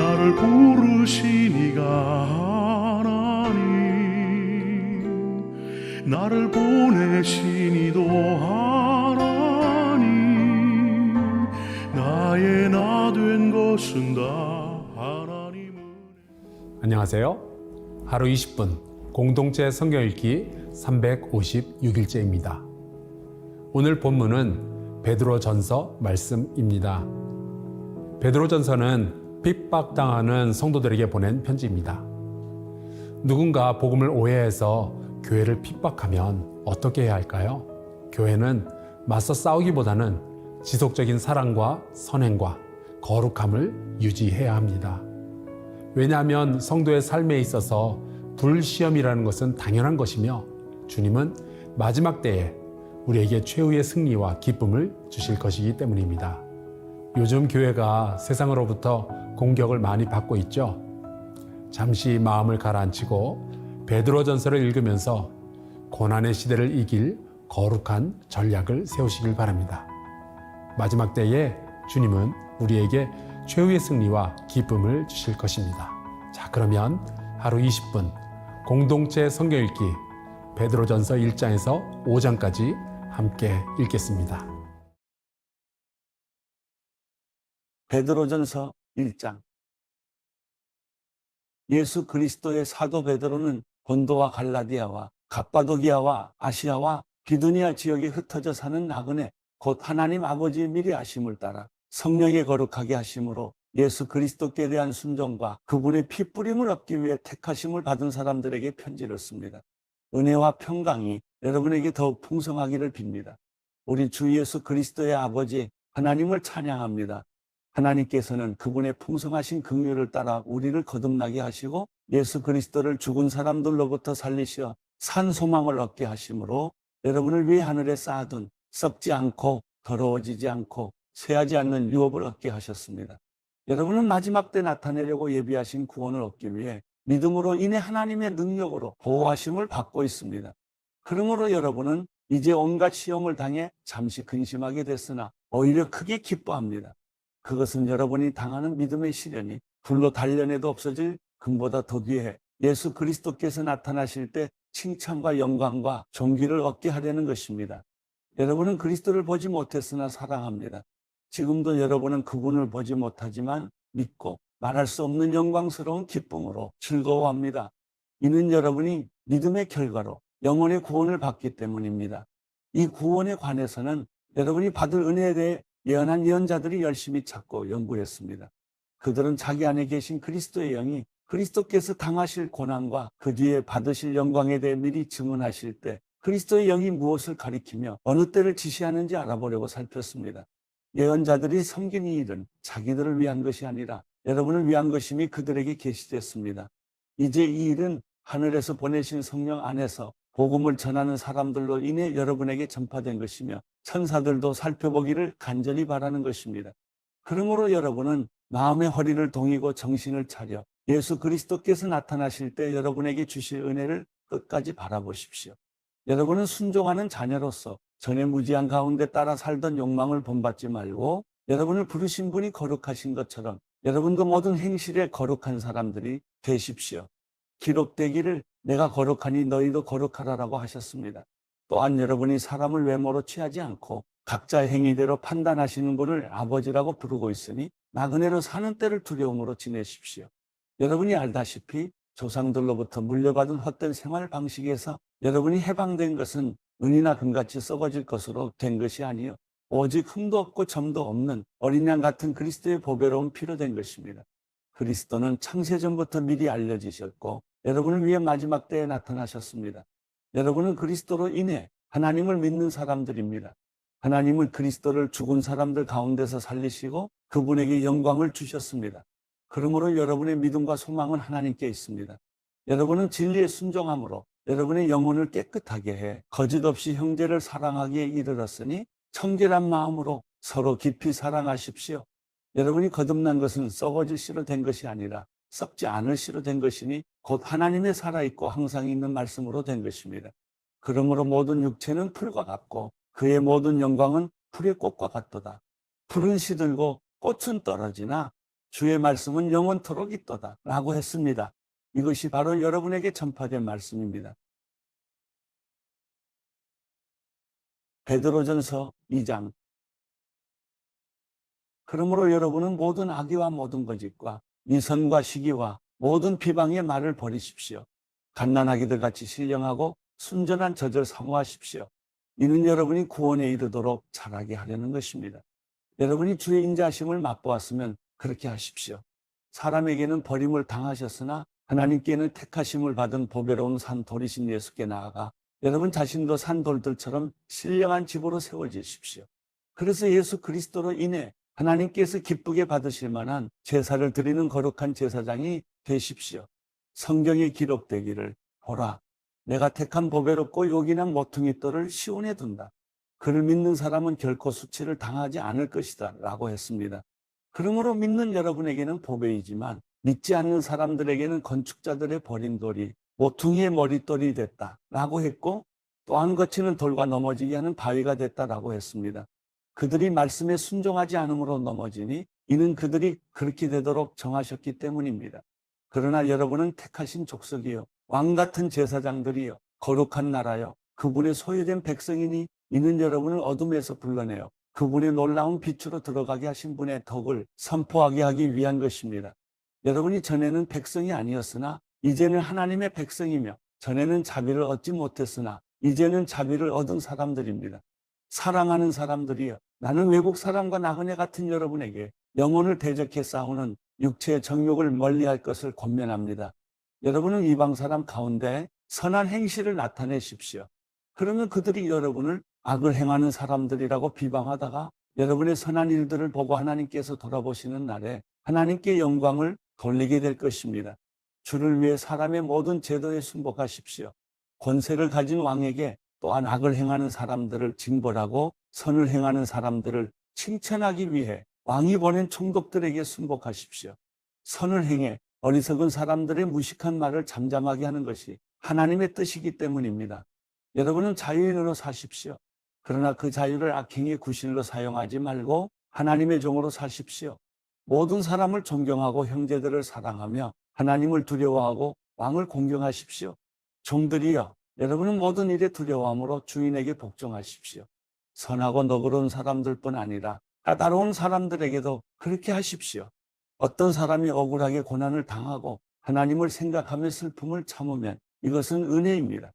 나를 부르신 이가 하나님, 나를 보내신 이도 하나님, 나의 나 된 것은 다 하나님. 안녕하세요. 하루 20분 공동체 성경 읽기 356일째입니다. 오늘 본문은 베드로전서 말씀입니다. 베드로전서는 핍박당하는 성도들에게 보낸 편지입니다. 누군가 복음을 오해해서 교회를 핍박하면 어떻게 해야 할까요? 교회는 맞서 싸우기보다는 지속적인 사랑과 선행과 거룩함을 유지해야 합니다. 왜냐하면 성도의 삶에 있어서 불시험이라는 것은 당연한 것이며 주님은 마지막 때에 우리에게 최후의 승리와 기쁨을 주실 것이기 때문입니다. 요즘 교회가 세상으로부터 공격을 많이 받고 있죠. 잠시 마음을 가라앉히고 베드로전서를 읽으면서 고난의 시대를 이길 거룩한 전략을 세우시길 바랍니다. 마지막 때에 주님은 우리에게 최후의 승리와 기쁨을 주실 것입니다. 자, 그러면 하루 20분 공동체 성경 읽기 베드로전서 1장에서 5장까지 함께 읽겠습니다. 베드로전서 1장. 예수 그리스도의 사도 베드로는 본도와 갈라디아와 갑바도기아와 아시아와 비두니아 지역에 흩어져 사는 나그네 곧 하나님 아버지의 미리 아심을 따라 성령의 거룩하게 하심으로 예수 그리스도께 대한 순종과 그분의 피 뿌림을 얻기 위해 택하심을 받은 사람들에게 편지를 씁니다. 은혜와 평강이 여러분에게 더욱 풍성하기를 빕니다. 우리 주 예수 그리스도의 아버지 하나님을 찬양합니다. 하나님께서는 그분의 풍성하신 긍휼을 따라 우리를 거듭나게 하시고 예수 그리스도를 죽은 사람들로부터 살리시어 산 소망을 얻게 하심으로 여러분을 위해 하늘에 쌓아둔 썩지 않고 더러워지지 않고 쇠하지 않는 유업을 얻게 하셨습니다. 여러분은 마지막 때 나타내려고 예비하신 구원을 얻기 위해 믿음으로 인해 하나님의 능력으로 보호하심을 받고 있습니다. 그러므로 여러분은 이제 온갖 시험을 당해 잠시 근심하게 됐으나 오히려 크게 기뻐합니다. 그것은 여러분이 당하는 믿음의 시련이 불로 단련해도 없어질 금보다 더 귀해 예수 그리스도께서 나타나실 때 칭찬과 영광과 존귀를 얻게 하려는 것입니다. 여러분은 그리스도를 보지 못했으나 사랑합니다. 지금도 여러분은 그분을 보지 못하지만 믿고 말할 수 없는 영광스러운 기쁨으로 즐거워합니다. 이는 여러분이 믿음의 결과로 영혼의 구원을 받기 때문입니다. 이 구원에 관해서는 여러분이 받을 은혜에 대해 예언한 예언자들이 열심히 찾고 연구했습니다. 그들은 자기 안에 계신 그리스도의 영이 그리스도께서 당하실 고난과 그 뒤에 받으실 영광에 대해 미리 증언하실 때 그리스도의 영이 무엇을 가리키며 어느 때를 지시하는지 알아보려고 살폈습니다. 예언자들이 섬긴 이 일은 자기들을 위한 것이 아니라 여러분을 위한 것임이 그들에게 계시됐습니다. 이제 이 일은 하늘에서 보내신 성령 안에서 복음을 전하는 사람들로 인해 여러분에게 전파된 것이며 천사들도 살펴보기를 간절히 바라는 것입니다. 그러므로 여러분은 마음의 허리를 동이고 정신을 차려 예수 그리스도께서 나타나실 때 여러분에게 주실 은혜를 끝까지 바라보십시오. 여러분은 순종하는 자녀로서 전에 무지한 가운데 따라 살던 욕망을 본받지 말고 여러분을 부르신 분이 거룩하신 것처럼 여러분도 모든 행실에 거룩한 사람들이 되십시오. 기록되기를 내가 거룩하니 너희도 거룩하라라고 하셨습니다. 또한 여러분이 사람을 외모로 취하지 않고 각자의 행위대로 판단하시는 분을 아버지라고 부르고 있으니 나그네로 사는 때를 두려움으로 지내십시오. 여러분이 알다시피 조상들로부터 물려받은 헛된 생활 방식에서 여러분이 해방된 것은 은이나 금같이 썩어질 것으로 된 것이 아니요 오직 흠도 없고 점도 없는 어린 양 같은 그리스도의 보배로운 피로 된 것입니다. 그리스도는 창세전부터 미리 알려지셨고 여러분을 위해 마지막 때에 나타나셨습니다. 여러분은 그리스도로 인해 하나님을 믿는 사람들입니다. 하나님은 그리스도를 죽은 사람들 가운데서 살리시고 그분에게 영광을 주셨습니다. 그러므로 여러분의 믿음과 소망은 하나님께 있습니다. 여러분은 진리에 순종함으로 여러분의 영혼을 깨끗하게 해 거짓 없이 형제를 사랑하기에 이르렀으니 청결한 마음으로 서로 깊이 사랑하십시오. 여러분이 거듭난 것은 썩어질 씨로 된 것이 아니라 썩지 않을 씨로 된 것이니 곧 하나님의 살아있고 항상 있는 말씀으로 된 것입니다. 그러므로 모든 육체는 풀과 같고 그의 모든 영광은 풀의 꽃과 같도다. 풀은 시들고 꽃은 떨어지나 주의 말씀은 영원토록 있도다 라고 했습니다. 이것이 바로 여러분에게 전파된 말씀입니다. 베드로전서 2장. 그러므로 여러분은 모든 악의와 모든 거짓과 이선과 시기와 모든 비방의 말을 버리십시오. 갓난아기들 같이 신령하고 순전한 젖을 사모하십시오. 이는 여러분이 구원에 이르도록 자라게 하려는 것입니다. 여러분이 주의 인자하심을 맛보았으면 그렇게 하십시오. 사람에게는 버림을 당하셨으나 하나님께는 택하심을 받은 보배로운 산 돌이신 예수께 나아가 여러분 자신도 산 돌들처럼 신령한 집으로 세워지십시오. 그래서 예수 그리스도로 인해 하나님께서 기쁘게 받으실 만한 제사를 드리는 거룩한 제사장이 되십시오. 성경에 기록되기를 보라, 내가 택한 보배롭고 요긴한 모퉁이 돌을 시온에 둔다. 그를 믿는 사람은 결코 수치를 당하지 않을 것이다 라고 했습니다. 그러므로 믿는 여러분에게는 보배이지만 믿지 않는 사람들에게는 건축자들의 버린 돌이 모퉁이의 머릿돌이 됐다 라고 했고, 또한 거치는 돌과 넘어지게 하는 바위가 됐다라고 했습니다. 그들이 말씀에 순종하지 않음으로 넘어지니 이는 그들이 그렇게 되도록 정하셨기 때문입니다. 그러나 여러분은 택하신 족속이요, 왕같은 제사장들이요, 거룩한 나라요, 그분의 소유된 백성이니 이는 여러분을 어둠에서 불러내어 그분의 놀라운 빛으로 들어가게 하신 분의 덕을 선포하게 하기 위한 것입니다. 여러분이 전에는 백성이 아니었으나 이제는 하나님의 백성이며, 전에는 자비를 얻지 못했으나 이제는 자비를 얻은 사람들입니다. 사랑하는 사람들이여, 나는 외국 사람과 나그네 같은 여러분에게 영혼을 대적해 싸우는 육체의 정욕을 멀리할 것을 권면합니다. 여러분은 이방 사람 가운데 선한 행실을 나타내십시오. 그러면 그들이 여러분을 악을 행하는 사람들이라고 비방하다가 여러분의 선한 일들을 보고 하나님께서 돌아보시는 날에 하나님께 영광을 돌리게 될 것입니다. 주를 위해 사람의 모든 제도에 순복하십시오. 권세를 가진 왕에게 또한 악을 행하는 사람들을 징벌하고 선을 행하는 사람들을 칭찬하기 위해 왕이 보낸 총독들에게 순복하십시오. 선을 행해 어리석은 사람들의 무식한 말을 잠잠하게 하는 것이 하나님의 뜻이기 때문입니다. 여러분은 자유인으로 사십시오. 그러나 그 자유를 악행의 구실로 사용하지 말고 하나님의 종으로 사십시오. 모든 사람을 존경하고 형제들을 사랑하며 하나님을 두려워하고 왕을 공경하십시오. 종들이여, 여러분은 모든 일에 두려워함으로 주인에게 복종하십시오. 선하고 너그러운 사람들뿐 아니라 까다로운 사람들에게도 그렇게 하십시오. 어떤 사람이 억울하게 고난을 당하고 하나님을 생각하며 슬픔을 참으면 이것은 은혜입니다.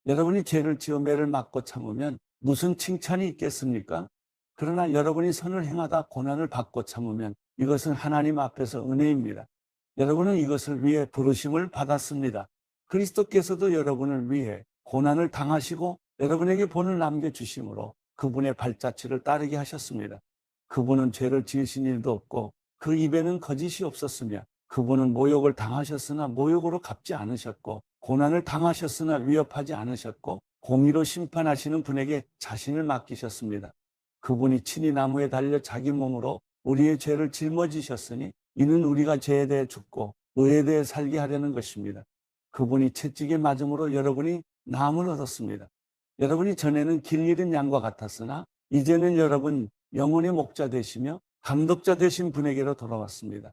여러분이 죄를 지어 매를 맞고 참으면 무슨 칭찬이 있겠습니까? 그러나 여러분이 선을 행하다 고난을 받고 참으면 이것은 하나님 앞에서 은혜입니다. 여러분은 이것을 위해 부르심을 받았습니다. 그리스도께서도 여러분을 위해 고난을 당하시고 여러분에게 본을 남겨주심으로 그분의 발자취를 따르게 하셨습니다. 그분은 죄를 지으신 일도 없고 그 입에는 거짓이 없었으며, 그분은 모욕을 당하셨으나 모욕으로 갚지 않으셨고, 고난을 당하셨으나 위협하지 않으셨고, 공의로 심판하시는 분에게 자신을 맡기셨습니다. 그분이 친히 나무에 달려 자기 몸으로 우리의 죄를 짊어지셨으니 이는 우리가 죄에 대해 죽고 의에 대해 살게 하려는 것입니다. 그분이 채찍에 맞음으로 여러분이 나음을 얻었습니다. 여러분이 전에는 길 잃은 양과 같았으나 이제는 여러분 영혼의 목자 되시며 감독자 되신 분에게로 돌아왔습니다.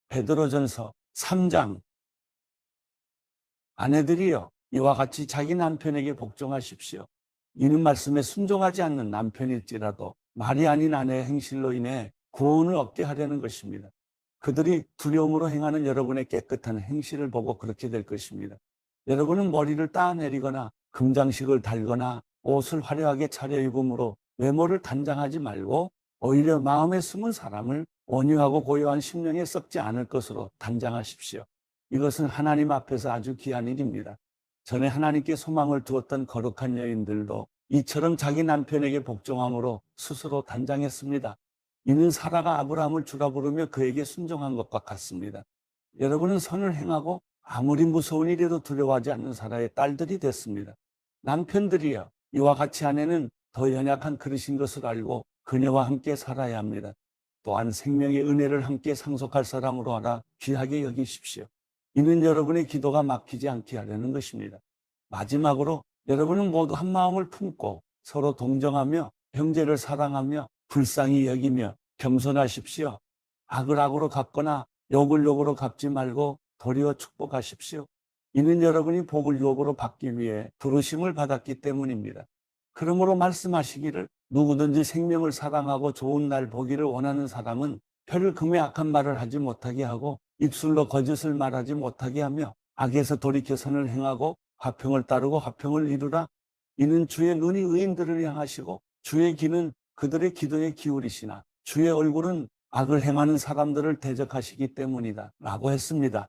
베드로전서 3장. 아내들이여, 이와 같이 자기 남편에게 복종하십시오. 이는 말씀에 순종하지 않는 남편일지라도 말이 아닌 아내의 행실로 인해 구원을 얻게 하려는 것입니다. 그들이 두려움으로 행하는 여러분의 깨끗한 행실을 보고 그렇게 될 것입니다. 여러분은 머리를 따내리거나 금장식을 달거나 옷을 화려하게 차려입음으로 외모를 단장하지 말고 오히려 마음에 숨은 사람을 온유하고 고요한 심령에 썩지 않을 것으로 단장하십시오. 이것은 하나님 앞에서 아주 귀한 일입니다. 전에 하나님께 소망을 두었던 거룩한 여인들도 이처럼 자기 남편에게 복종함으로 스스로 단장했습니다. 이는 사라가 아브라함을 주라 부르며 그에게 순종한 것과 같습니다. 여러분은 선을 행하고 아무리 무서운 일에도 두려워하지 않는 사라의 딸들이 됐습니다. 남편들이여, 이와 같이 아내는 더 연약한 그릇인 것을 알고 그녀와 함께 살아야 합니다. 또한 생명의 은혜를 함께 상속할 사람으로 알아 귀하게 여기십시오. 이는 여러분의 기도가 막히지 않게 하려는 것입니다. 마지막으로 여러분은 모두 한 마음을 품고 서로 동정하며 형제를 사랑하며 불쌍히 여기며 겸손하십시오. 악을 악으로 갚거나 욕을 욕으로 갚지 말고 도리어 축복하십시오. 이는 여러분이 복을 유업으로 받기 위해 부르심을 받았기 때문입니다. 그러므로 말씀하시기를 누구든지 생명을 사랑하고 좋은 날 보기를 원하는 사람은 혀를 금해 악한 말을 하지 못하게 하고 입술로 거짓을 말하지 못하게 하며 악에서 돌이켜 선을 행하고 화평을 따르고 화평을 이루라. 이는 주의 눈이 의인들을 향하시고 주의 귀는 그들의 기도에 기울이시나 주의 얼굴은 악을 행하는 사람들을 대적하시기 때문이다 라고 했습니다.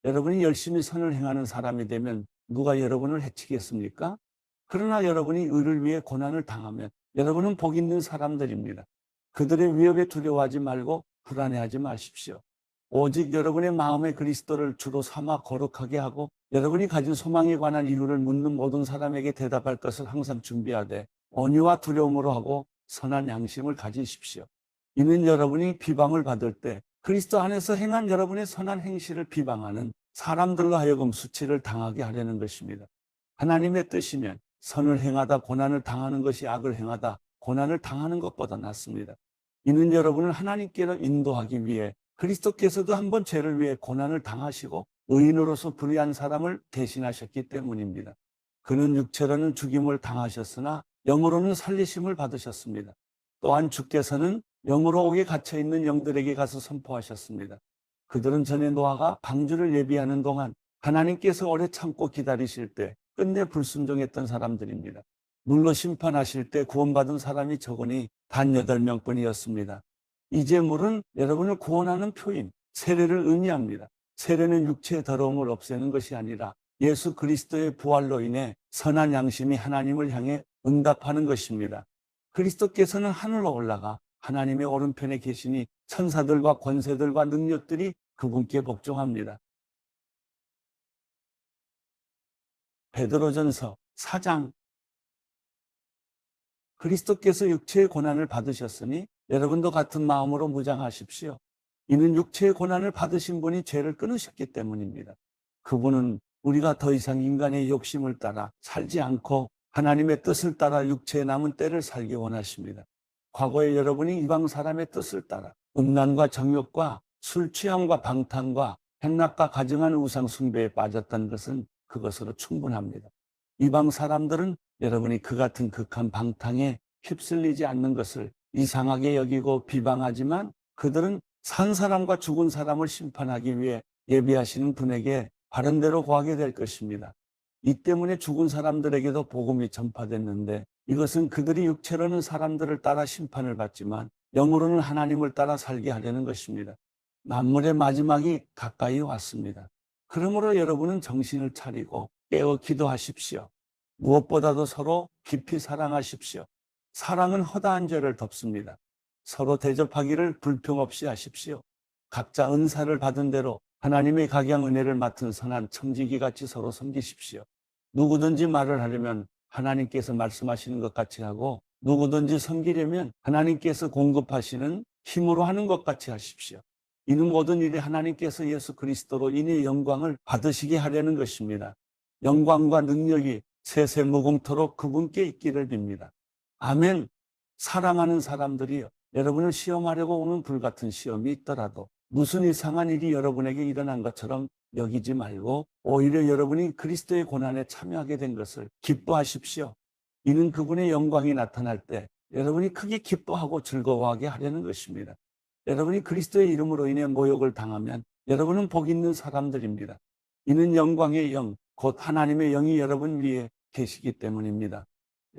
여러분이 열심히 선을 행하는 사람이 되면 누가 여러분을 해치겠습니까? 그러나 여러분이 의를 위해 고난을 당하면 여러분은 복 있는 사람들입니다. 그들의 위협에 두려워하지 말고 불안해하지 마십시오. 오직 여러분의 마음에 그리스도를 주로 삼아 거룩하게 하고 여러분이 가진 소망에 관한 이유를 묻는 모든 사람에게 대답할 것을 항상 준비하되 온유와 두려움으로 하고 선한 양심을 가지십시오. 이는 여러분이 비방을 받을 때 그리스도 안에서 행한 여러분의 선한 행실을 비방하는 사람들로 하여금 수치를 당하게 하려는 것입니다. 하나님의 뜻이면 선을 행하다 고난을 당하는 것이 악을 행하다 고난을 당하는 것보다 낫습니다. 이는 여러분을 하나님께로 인도하기 위해 그리스도께서도 한번 죄를 위해 고난을 당하시고 의인으로서 불의한 사람을 대신하셨기 때문입니다. 그는 육체로는 죽임을 당하셨으나 영으로는 살리심을 받으셨습니다. 또한 주께서는 영으로 옥에 갇혀있는 영들에게 가서 선포하셨습니다. 그들은 전에 노아가 방주를 예비하는 동안 하나님께서 오래 참고 기다리실 때 끝내 불순종했던 사람들입니다. 물로 심판하실 때 구원받은 사람이 적으니 단 8명뿐이었습니다. 이제 물은 여러분을 구원하는 표인 세례를 의미합니다. 세례는 육체의 더러움을 없애는 것이 아니라 예수 그리스도의 부활로 인해 선한 양심이 하나님을 향해 응답하는 것입니다. 그리스도께서는 하늘로 올라가 하나님의 오른편에 계시니 천사들과 권세들과 능력들이 그분께 복종합니다. 베드로전서 4장. 그리스도께서 육체의 고난을 받으셨으니 여러분도 같은 마음으로 무장하십시오. 이는 육체의 고난을 받으신 분이 죄를 끊으셨기 때문입니다. 그분은 우리가 더 이상 인간의 욕심을 따라 살지 않고 하나님의 뜻을 따라 육체에 남은 때를 살기 원하십니다. 과거에 여러분이 이방 사람의 뜻을 따라 음란과 정욕과 술 취함과 방탕과 행락과 가증한 우상 숭배에 빠졌던 것은 그것으로 충분합니다. 이방 사람들은 여러분이 그 같은 극한 방탕에 휩쓸리지 않는 것을 이상하게 여기고 비방하지만 그들은 산 사람과 죽은 사람을 심판하기 위해 예비하시는 분에게 바른 대로 구하게 될 것입니다. 이 때문에 죽은 사람들에게도 복음이 전파됐는데 이것은 그들이 육체로는 사람들을 따라 심판을 받지만 영으로는 하나님을 따라 살게 하려는 것입니다. 만물의 마지막이 가까이 왔습니다. 그러므로 여러분은 정신을 차리고 깨어 기도하십시오. 무엇보다도 서로 깊이 사랑하십시오. 사랑은 허다한 죄를 덮습니다. 서로 대접하기를 불평 없이 하십시오. 각자 은사를 받은 대로 하나님의 각양 은혜를 맡은 선한 청지기같이 서로 섬기십시오. 누구든지 말을 하려면 하나님께서 말씀하시는 것 같이 하고 누구든지 섬기려면 하나님께서 공급하시는 힘으로 하는 것 같이 하십시오. 이는 모든 일에 하나님께서 예수 그리스도로 인해 영광을 받으시게 하려는 것입니다. 영광과 능력이 세세무궁토록 그분께 있기를 빕니다. 아멘. 사랑하는 사람들이여, 여러분을 시험하려고 오는 불같은 시험이 있더라도 무슨 이상한 일이 여러분에게 일어난 것처럼 여기지 말고 오히려 여러분이 그리스도의 고난에 참여하게 된 것을 기뻐하십시오. 이는 그분의 영광이 나타날 때 여러분이 크게 기뻐하고 즐거워하게 하려는 것입니다. 여러분이 그리스도의 이름으로 인해 모욕을 당하면 여러분은 복 있는 사람들입니다. 이는 영광의 영, 곧 하나님의 영이 여러분 위에 계시기 때문입니다.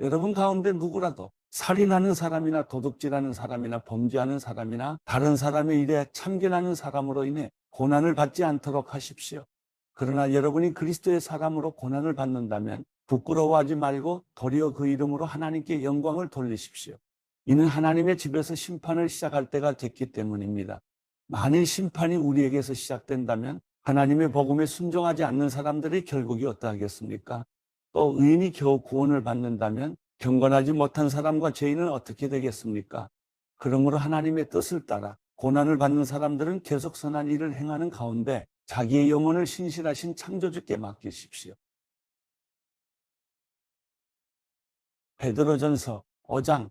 여러분 가운데 누구라도 살인하는 사람이나 도둑질하는 사람이나 범죄하는 사람이나 다른 사람의 일에 참견하는 사람으로 인해 고난을 받지 않도록 하십시오. 그러나 여러분이 그리스도의 사람으로 고난을 받는다면 부끄러워하지 말고 도리어 그 이름으로 하나님께 영광을 돌리십시오. 이는 하나님의 집에서 심판을 시작할 때가 됐기 때문입니다. 만일 심판이 우리에게서 시작된다면 하나님의 복음에 순종하지 않는 사람들의 결국이 어떠하겠습니까? 또 의인이 겨우 구원을 받는다면 경건하지 못한 사람과 죄인은 어떻게 되겠습니까? 그러므로 하나님의 뜻을 따라 고난을 받는 사람들은 계속 선한 일을 행하는 가운데 자기의 영혼을 신실하신 창조주께 맡기십시오. 베드로전서 5장.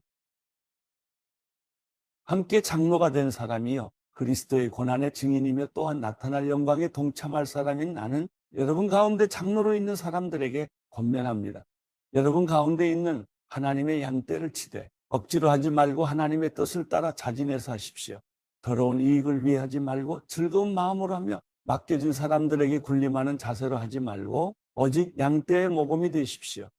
함께 장로가 된 사람이요 그리스도의 고난의 증인이며 또한 나타날 영광에 동참할 사람인 나는 여러분 가운데 장로로 있는 사람들에게 권면합니다. 여러분 가운데 있는 하나님의 양떼를 치되 억지로 하지 말고 하나님의 뜻을 따라 자진해서 하십시오. 더러운 이익을 위해 하지 말고 즐거운 마음으로 하며 맡겨진 사람들에게 군림하는 자세로 하지 말고 오직 양떼의 모범이 되십시오.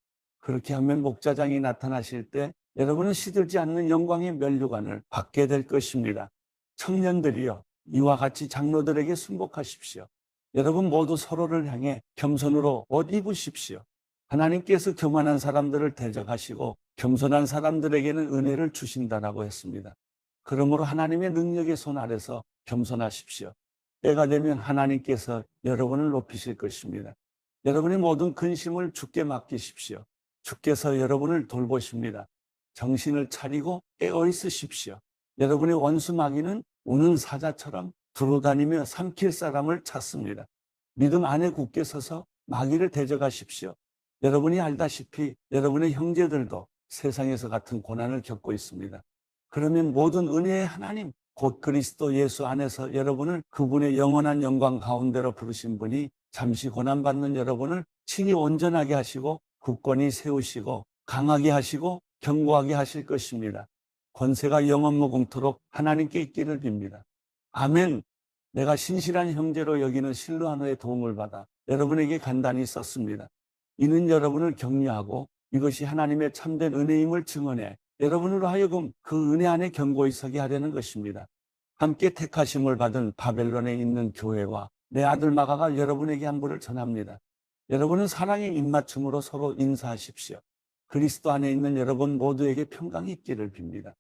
그렇게 하면 목자장이 나타나실 때 여러분은 시들지 않는 영광의 면류관을 받게 될 것입니다. 청년들이여 이와 같이 장로들에게 순복하십시오. 여러분 모두 서로를 향해 겸손으로 옷 입으십시오. 하나님께서 교만한 사람들을 대적하시고 겸손한 사람들에게는 은혜를 주신다라고 했습니다. 그러므로 하나님의 능력의 손 아래서 겸손하십시오. 때가 되면 하나님께서 여러분을 높이실 것입니다. 여러분의 모든 근심을 주께 맡기십시오. 주께서 여러분을 돌보십니다. 정신을 차리고 깨어 있으십시오. 여러분의 원수 마귀는 우는 사자처럼 두루다니며 삼킬 사람을 찾습니다. 믿음 안에 굳게 서서 마귀를 대적하십시오. 여러분이 알다시피 여러분의 형제들도 세상에서 같은 고난을 겪고 있습니다. 그러면 모든 은혜의 하나님, 곧 그리스도 예수 안에서 여러분을 그분의 영원한 영광 가운데로 부르신 분이 잠시 고난받는 여러분을 친히 온전하게 하시고 굳건히 세우시고 강하게 하시고 견고하게 하실 것입니다. 권세가 영원무궁토록 하나님께 있기를 빕니다. 아멘. 내가 신실한 형제로 여기는 실로아노의 도움을 받아 여러분에게 간단히 썼습니다. 이는 여러분을 격려하고 이것이 하나님의 참된 은혜임을 증언해 여러분으로 하여금 그 은혜 안에 견고히 서게 하려는 것입니다. 함께 택하심을 받은 바벨론에 있는 교회와 내 아들 마가가 여러분에게 안부를 전합니다. 여러분은 사랑의 입맞춤으로 서로 인사하십시오. 그리스도 안에 있는 여러분 모두에게 평강이 있기를 빕니다.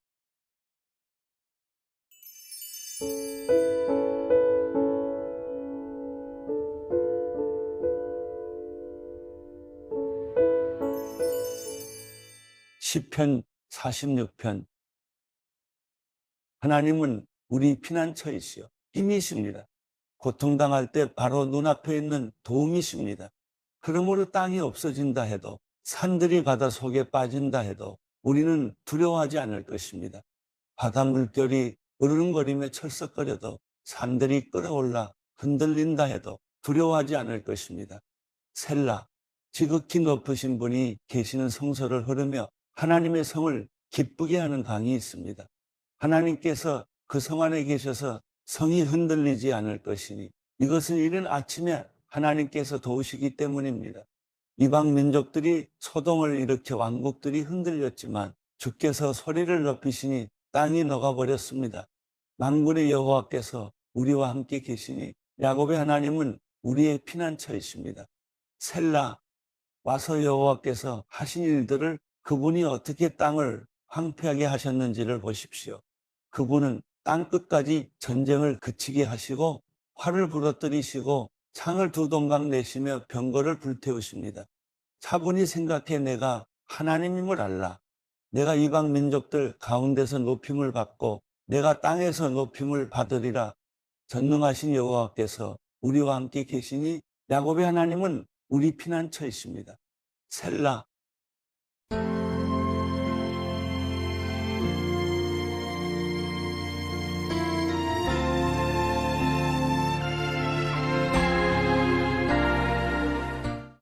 시편 46편. 하나님은 우리 피난처이시여 힘이십니다. 고통당할 때 바로 눈앞에 있는 도움이십니다. 그러므로 땅이 없어진다 해도 산들이 바다 속에 빠진다 해도 우리는 두려워하지 않을 것입니다. 바다 물결이 으르렁거리며 철썩거려도 산들이 끌어올라 흔들린다 해도 두려워하지 않을 것입니다. 셀라, 지극히 높으신 분이 계시는 성소를 흐르며 하나님의 성을 기쁘게 하는 강이 있습니다. 하나님께서 그 성 안에 계셔서 성이 흔들리지 않을 것이니 이것은 이른 아침에 하나님께서 도우시기 때문입니다. 이방 민족들이 소동을 일으켜 왕국들이 흔들렸지만 주께서 소리를 높이시니 땅이 녹아버렸습니다. 만군의 여호와께서 우리와 함께 계시니 야곱의 하나님은 우리의 피난처이십니다. 셀라, 와서 여호와께서 하신 일들을 그분이 어떻게 땅을 황폐하게 하셨는지를 보십시오. 그분은 땅 끝까지 전쟁을 그치게 하시고 활을 부러뜨리시고 창을 두 동강 내시며 병거를 불태우십니다. 차분히 생각해 내가 하나님임을 알라. 내가 이방 민족들 가운데서 높임을 받고 내가 땅에서 높임을 받으리라. 전능하신 여호와께서 우리와 함께 계시니 야곱의 하나님은 우리 피난처이십니다. 셀라,